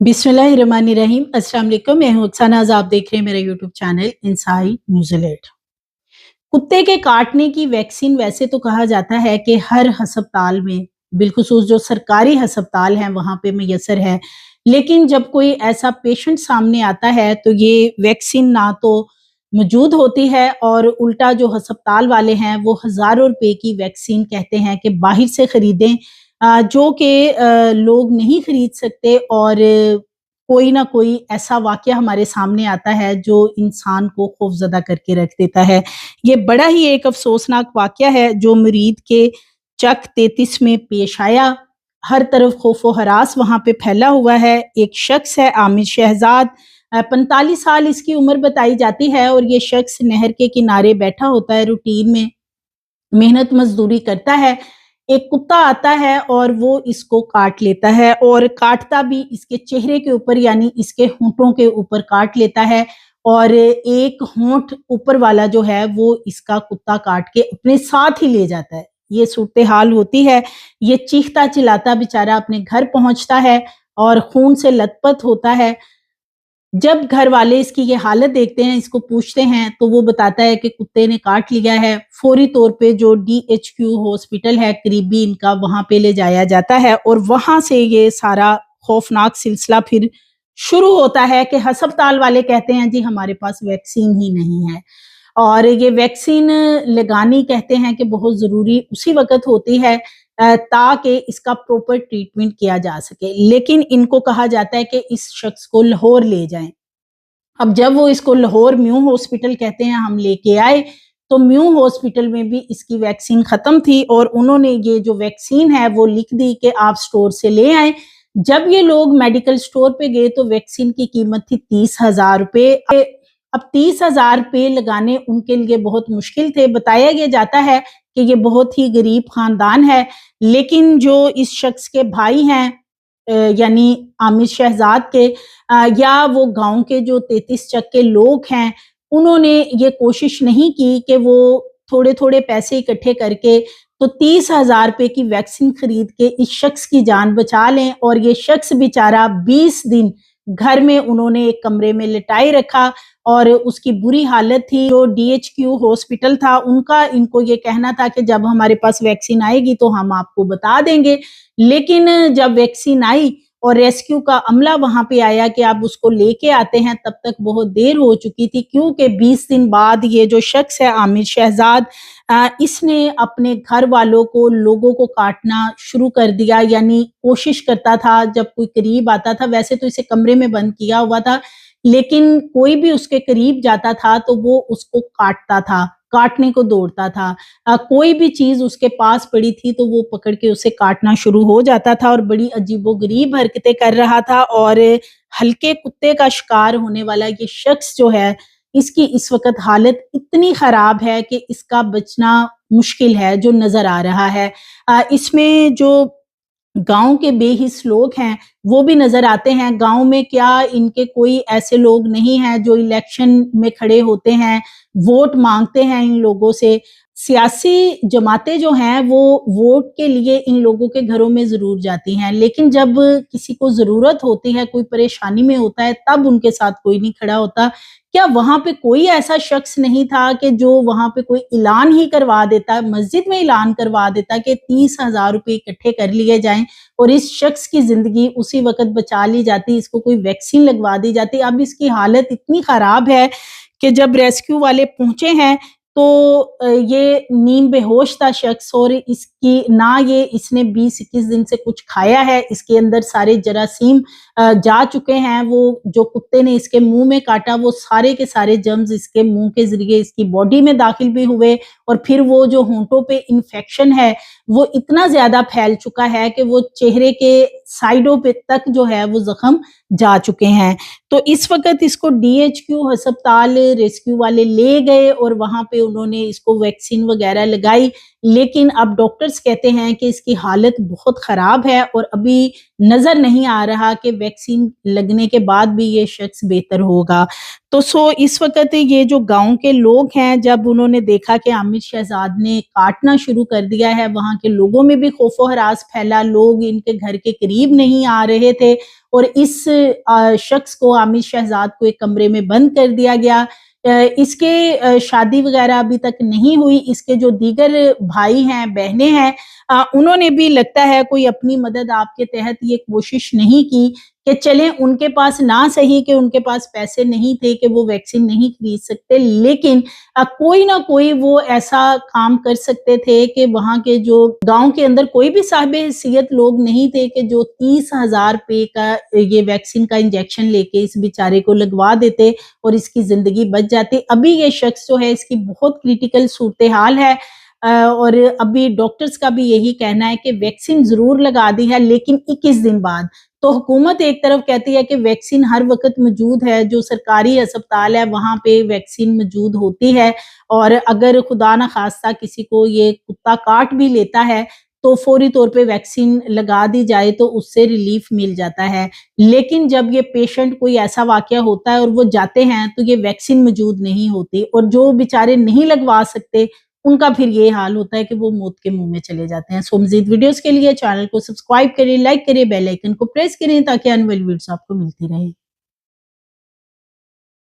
बिस्मिल्लाहिर्रहमानिर्रहीम। अस्सलाम वालेकुम। मैं हूं अक्सानाज़, आप देख रहे हैं मेरा यूट्यूब चैनल इनसाइड न्यूजीलैंड। कुत्ते के काटने की वैक्सीन वैसे तो कहा जाता है कि हर अस्पताल में, बिलखुसूस जो सरकारी अस्पताल हैं वहाँ पे मैसर है। लेकिन जब कोई ऐसा पेशेंट सामने आता है तो ये वैक्सीन ना तो मौजूद होती है और उल्टा जो अस्पताल वाले हैं वो हज़ारों रुपए की वैक्सीन कहते हैं कि बाहर से खरीदें, जो कि लोग नहीं खरीद सकते और कोई ना कोई ऐसा वाक़या हमारे सामने आता है जो इंसान को खौफ़ज़दा करके रख देता है। ये बड़ा ही एक अफ़सोसनाक वाक़या है जो मुरीद के चक 33 में पेश आया। हर तरफ खौफ़ व हरास वहाँ पे फैला हुआ है। एक शख़्स है आमिर शहज़ाद, 45 साल इसकी उम्र बताई जाती है और ये शख़्स नहर के किनारे बैठा होता है, रूटीन में मेहनत मज़दूरी करता है। एक कुत्ता आता है और वो इसको काट लेता है और काटता भी इसके चेहरे के ऊपर यानी इसके होंठों के ऊपर काट लेता है और एक होंठ ऊपर वाला जो है वो इसका कुत्ता काट के अपने साथ ही ले जाता है। ये सूरत-ए-हाल होती है। ये चीखता-चिल्लाता बेचारा अपने घर पहुँचता है और खून से लथपथ होता है। जब घर वाले इसकी ये हालत देखते हैं, इसको पूछते हैं, तो वो बताता है कि कुत्ते ने काट लिया है। फौरी तौर पे जो डीएचक्यू हॉस्पिटल है करीबी इनका, वहाँ पे ले जाया जाता है और वहाँ से ये सारा खौफनाक सिलसिला फिर शुरू होता है कि अस्पताल वाले कहते हैं जी हमारे पास वैक्सीन ही नहीं है। और ये वैक्सीन लगानी कहते हैं कि बहुत ज़रूरी उसी वक़्त होती है ताकि इसका प्रॉपर ट्रीटमेंट किया जा सके। लेकिन इनको कहा जाता है कि इस शख्स को लाहौर ले जाएँ। अब जब वो इसको लाहौर म्यू हॉस्पिटल कहते हैं हम लेके आए, तो म्यू हॉस्पिटल में भी इसकी वैक्सीन ख़त्म थी और उन्होंने ये जो वैक्सीन है वो लिख दी कि आप स्टोर से ले आएँ। जब ये लोग मेडिकल स्टोर पे गए तो वैक्सीन की कीमत थी 30,000 रुपए। अब 30,000 रुपए लगाने उनके लिए बहुत मुश्किल थे। बताया ये जाता है कि ये बहुत ही गरीब ख़ानदान है, लेकिन जो इस शख्स के भाई हैं यानी आमिर शहज़ाद के या वो गाँव के जो 33 चक के लोग हैं, उन्होंने ये कोशिश नहीं की कि वो थोड़े-थोड़े पैसे इकट्ठे करके तो 30,000 रुपए की वैक्सीन खरीद के इस शख्स की जान बचा लें और ये शख्स बेचारा 20 दिन घर में उन्होंने एक कमरे में लिटाए रखा और उसकी बुरी हालत थी। जो डीएचक्यू हॉस्पिटल था उनका इनको ये कहना था कि जब हमारे पास वैक्सीन आएगी तो हम आपको बता देंगे। लेकिन जब वैक्सीन आई और रेस्क्यू का अमला वहाँ पे आया कि आप उसको लेके आते हैं, तब तक बहुत देर हो चुकी थी क्योंकि 20 दिन बाद ये जो शख्स है आमिर शहज़ाद, इसने अपने घर वालों को, लोगों को काटना शुरू कर दिया। यानी कोशिश करता था जब कोई करीब आता था, वैसे तो इसे कमरे में बंद किया हुआ था, लेकिन कोई भी उसके करीब जाता था तो वो उसको काटता था, काटने को दौड़ता था। कोई भी चीज़ उसके पास पड़ी थी तो वो पकड़ के उसे काटना शुरू हो जाता था और बड़ी अजीबो-गरीब हरकतें कर रहा था और हल्के कुत्ते का शिकार होने वाला ये शख्स जो है, इसकी इस वक़्त हालत इतनी ख़राब है कि इसका बचना मुश्किल है, जो नज़र आ रहा है। इसमें जो गाँव के बेहिस लोग हैं, वो भी नज़र आते हैं। गाँव में क्या इनके कोई ऐसे लोग नहीं हैं जो इलेक्शन में खड़े होते हैं, वोट माँगते हैं इन लोगों से। सियासी जमातें जो हैं वो वोट के लिए इन लोगों के घरों में ज़रूर जाती हैं, लेकिन जब किसी को ज़रूरत होती है, कोई परेशानी में होता है, तब उनके साथ कोई नहीं खड़ा होता। क्या वहाँ पे कोई ऐसा शख्स नहीं था कि जो वहाँ पे कोई ऐलान ही करवा देता, मस्जिद में ऐलान करवा देता कि 30,000 रुपए इकट्ठे कर लिए जाएँ और इस शख्स की ज़िंदगी उसी वक़्त बचा ली जाती, इसको कोई वैक्सीन लगवा दी जाती। अब इसकी हालत इतनी ख़राब है कि जब रेस्क्यू वाले पहुँचे हैं तो ये नीम बेहोश था शख्स और इसकी ना ये इसने 20-21 दिन से कुछ खाया है, इसके अंदर सारे जरासीम जा चुके हैं। वो जो कुत्ते ने इसके मुँह में काटा वो सारे के सारे जर्म्स इसके मुँह के ज़रिए इसकी बॉडी में दाखिल भी हुए और फिर वो जो होंठों पे इन्फेक्शन है, वो इतना ज़्यादा फैल चुका है कि वो चेहरे के साइडों पे तक जो है वो ज़ख्म जा चुके हैं। तो इस वक़्त इसको डीएचक्यू अस्पताल रेस्क्यू वाले ले गए और वहाँ पे उन्होंने इसको वैक्सीन वग़ैरह लगाई। لیکن اب ڈاکٹرز کہتے ہیں کہ اس کی حالت بہت خراب ہے اور ابھی نظر نہیں آ رہا کہ ویکسین لگنے کے بعد بھی یہ شخص بہتر ہوگا۔ تو اس وقت یہ جو گاؤں کے لوگ ہیں، جب انہوں نے دیکھا کہ عامر شہزاد نے کاٹنا شروع کر دیا ہے، وہاں کے لوگوں میں بھی خوف و ہراس پھیلا، لوگ ان کے گھر کے قریب نہیں آ رہے تھے اور اس شخص کو، عامر شہزاد کو، ایک کمرے میں بند کر دیا گیا۔ اس کے شادی وغیرہ ابھی تک نہیں ہوئی، اس کے جو دیگر بھائی ہیں، بہنیں ہیں، انہوں نے بھی لگتا ہے کوئی اپنی مدد آپ کے تحت یہ کوشش نہیں کی کہ چلیں ان کے پاس نہ صحیح کہ ان کے پاس پیسے نہیں تھے کہ وہ ویکسین نہیں خرید سکتے، لیکن کوئی نہ کوئی وہ ایسا کام کر سکتے تھے کہ وہاں کے جو گاؤں کے اندر کوئی بھی صاحب حیثیت لوگ نہیں تھے کہ جو 30,000 روپے کا یہ ویکسین کا انجیکشن لے کے اس بیچارے کو لگوا دیتے اور اس کی زندگی بچ جاتی۔ ابھی یہ شخص جو ہے، اس کی بہت کریٹیکل صورتحال ہے، اور ابھی ڈاکٹرز کا بھی یہی کہنا ہے کہ ویکسین ضرور لگا دی ہے لیکن 21 دن بعد۔ تو حکومت ایک طرف کہتی ہے کہ ویکسین ہر وقت موجود ہے، جو سرکاری ہسپتال ہے وہاں پہ ویکسین موجود ہوتی ہے، اور اگر خدا نہ خواستہ کسی کو یہ کتا کاٹ بھی لیتا ہے تو فوری طور پہ ویکسین لگا دی جائے تو اس سے ریلیف مل جاتا ہے۔ لیکن جب یہ پیشنٹ کوئی ایسا واقعہ ہوتا ہے اور وہ جاتے ہیں تو یہ ویکسین موجود نہیں ہوتی، اور جو بیچارے نہیں لگوا سکتے ان کا پھر یہ حال ہوتا ہے کہ وہ موت کے منہ میں چلے جاتے ہیں۔ سو مزید ویڈیوز کے لیے چینل کو سبسکرائب کریں، لائک کریں، بیل آئیکن کو پریس کریں تاکہ آنے والی ویڈیوز آپ کو ملتی رہیں۔